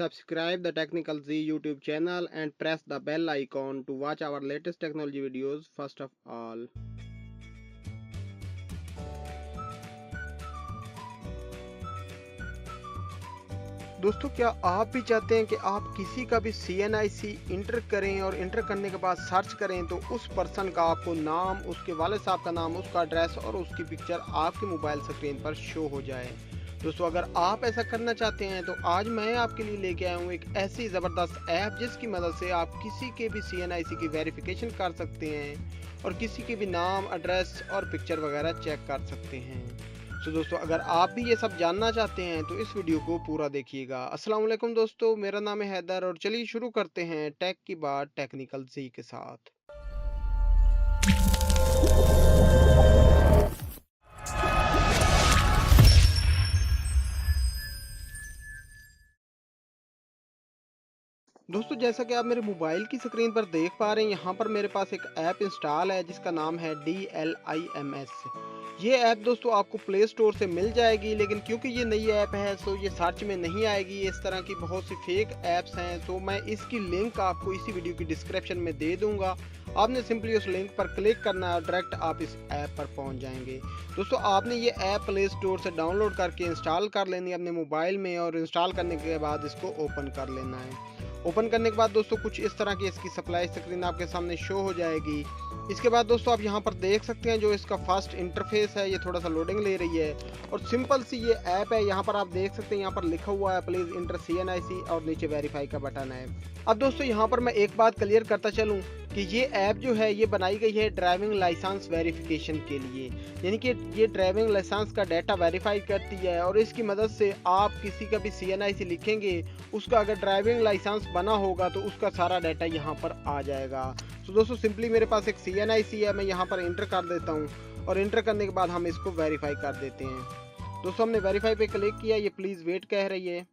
subscribe the Technical Z YouTube channel and press the bell icon to watch our latest technology videos first of all. दोस्तों, क्या आप भी चाहते हैं कि आप किसी का भी CNIC इंटर करें और इंटर करने के बाद सर्च करें तो उस पर्सन का आपको नाम, उसके वाले साहब का नाम, उसका एड्रेस और उसकी पिक्चर आपके मोबाइल स्क्रीन पर शो हो जाए। दोस्तों, अगर आप ऐसा करना चाहते हैं तो आज मैं आपके लिए लेके आया हूँ एक ऐसी ज़बरदस्त ऐप जिसकी मदद से आप किसी के भी CNIC की वेरिफिकेशन कर सकते हैं और किसी के भी नाम, एड्रेस और पिक्चर वगैरह चेक कर सकते हैं। तो दोस्तों, अगर आप भी ये सब जानना चाहते हैं तो इस वीडियो को पूरा देखिएगा। अस्सलाम वालेकुम दोस्तों, मेरा नाम है हैदर और चलिए शुरू करते हैं टेक की बात टेक्निकल जी के साथ। दोस्तों, जैसा कि आप मेरे मोबाइल की स्क्रीन पर देख पा रहे हैं, यहाँ पर मेरे पास एक ऐप इंस्टॉल है जिसका नाम है DLIMS। ये ऐप दोस्तों आपको प्ले स्टोर से मिल जाएगी, लेकिन क्योंकि ये नई ऐप है तो ये सर्च में नहीं आएगी। इस तरह की बहुत सी फेक ऐप्स हैं, तो मैं इसकी लिंक आपको इसी वीडियो की डिस्क्रिप्शन में दे दूंगा। आपने सिंपली उस लिंक पर क्लिक करना है और डायरेक्ट आप इस ऐप पर पहुंच जाएंगे। दोस्तों, आपने ये ऐप प्ले स्टोर से डाउनलोड करके इंस्टॉल कर लेनी है अपने मोबाइल में और इंस्टॉल करने के बाद इसको ओपन कर लेना है। ओपन करने के बाद दोस्तों कुछ इस तरह की इसकी सप्लाई स्क्रीन आपके सामने शो हो जाएगी। इसके बाद दोस्तों आप यहाँ पर देख सकते हैं जो इसका फर्स्ट इंटरफेस है, ये थोड़ा सा लोडिंग ले रही है और सिंपल सी ये ऐप है। यहाँ पर आप देख सकते हैं, यहाँ पर लिखा हुआ है प्लीज इंटर CNIC और नीचे वेरीफाई का बटन है। अब दोस्तों यहाँ पर मैं एक बात क्लियर करता चलूँ कि ये ऐप जो है ये बनाई गई है ड्राइविंग लाइसेंस वेरिफिकेशन के लिए, यानी कि ये ड्राइविंग लाइसेंस का डाटा वेरीफाई करती है और इसकी मदद से आप किसी का भी CNIC लिखेंगे, उसका अगर ड्राइविंग लाइसेंस बना होगा तो उसका सारा डाटा यहाँ पर आ जाएगा। तो दोस्तों सिंपली मेरे पास एक CNIC है, मैं यहाँ पर इंटर कर देता हूँ और इंटर करने के बाद हम इसको वेरीफाई कर देते हैं। दोस्तों हमने वेरीफाई पे क्लिक किया, ये प्लीज़ वेट कह रही है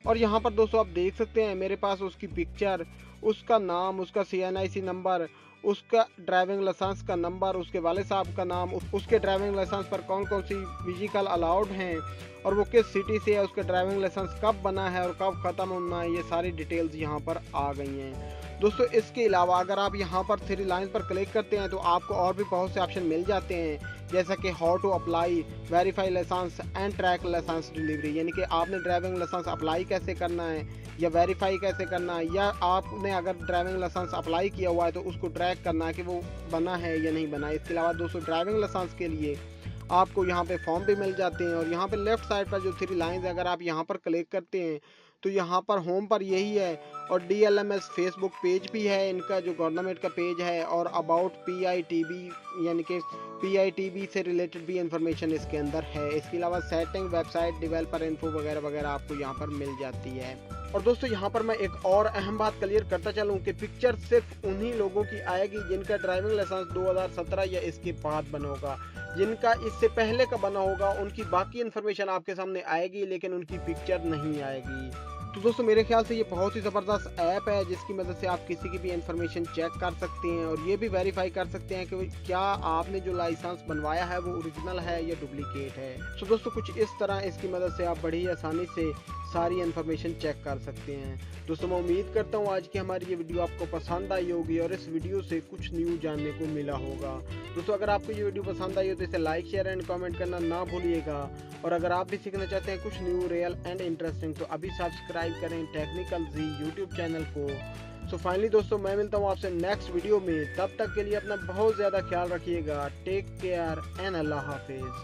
और यहाँ पर दोस्तों आप देख सकते हैं मेरे पास उसकी पिक्चर, उसका नाम, उसका CNIC नंबर, उसका ड्राइविंग लाइसेंस का नंबर, उसके वाले साहब का नाम, उसके ड्राइविंग लाइसेंस पर कौन कौन सी व्हीकल अलाउड हैं और वो किस सिटी से है, उसका ड्राइविंग लाइसेंस कब बना है और कब ख़त्म होना है, ये सारी डिटेल्स यहाँ पर आ गई हैं। दोस्तों इसके अलावा अगर आप यहाँ पर 3 लाइन पर क्लिक करते हैं तो आपको और भी बहुत से ऑप्शन मिल जाते हैं, जैसा कि how to apply, verify licence and track licence delivery, यानी कि आपने ड्राइविंग लाइसेंस अप्लाई कैसे करना है या वेरीफाई कैसे करना है, या आपने अगर ड्राइविंग लाइसेंस अप्लाई किया हुआ है तो उसको ट्रैक करना है कि वो बना है या नहीं बना है। इसके अलावा दोस्तों ड्राइविंग लाइसेंस के लिए आपको यहाँ पे फॉर्म भी मिल जाते हैं और यहाँ पे लेफ्ट साइड पर जो 3 लाइंस है अगर आप यहाँ पर क्लिक करते हैं तो यहाँ पर होम पर यही है और DLMS फेसबुक पेज भी है इनका, जो गवर्नमेंट का पेज है, और अबाउट PITB यानी कि PITB से रिलेटेड भी इंफॉर्मेशन इसके अंदर है। इसके अलावा सेटिंग, वेबसाइट, डेवलपर इन्फो वगैरह वगैरह आपको यहाँ पर मिल जाती है। और दोस्तों यहाँ पर मैं एक और अहम बात क्लियर करता चलूँ कि पिक्चर सिर्फ उन्हीं लोगों की आएगी जिनका ड्राइविंग लाइसेंस 2017 या इसके बाद बना होगा। जिनका इससे पहले का बना होगा उनकी बाकी इन्फॉर्मेशन आपके सामने आएगी लेकिन उनकी पिक्चर नहीं आएगी। तो दोस्तों मेरे ख्याल से ये बहुत ही ज़बरदस्त ऐप है जिसकी मदद से आप किसी की भी इंफॉर्मेशन चेक कर सकते हैं और ये भी वेरीफाई कर सकते हैं कि क्या आपने जो लाइसेंस बनवाया है वो ओरिजिनल है या डुप्लीकेट है। तो दोस्तों कुछ इस तरह इसकी मदद से आप बड़ी आसानी से सारी इन्फॉर्मेशन चेक कर सकते हैं। दोस्तों मैं उम्मीद करता हूँ आज की हमारी ये वीडियो आपको पसंद आई होगी और इस वीडियो से कुछ न्यू जानने को मिला होगा। दोस्तों अगर आपको ये वीडियो पसंद आई हो तो इसे लाइक, शेयर एंड कमेंट करना ना भूलिएगा और अगर आप भी सीखना चाहते हैं कुछ न्यू, रियल एंड इंटरेस्टिंग तो अभी सब्सक्राइब करें टेक्निकल जी यूट्यूब चैनल को। सो फाइनली दोस्तों मैं मिलता हूँ आपसे नेक्स्ट वीडियो में, तब तक के लिए अपना बहुत ज़्यादा ख्याल रखिएगा। टेक केयर एंड अल्लाह हाफिज़।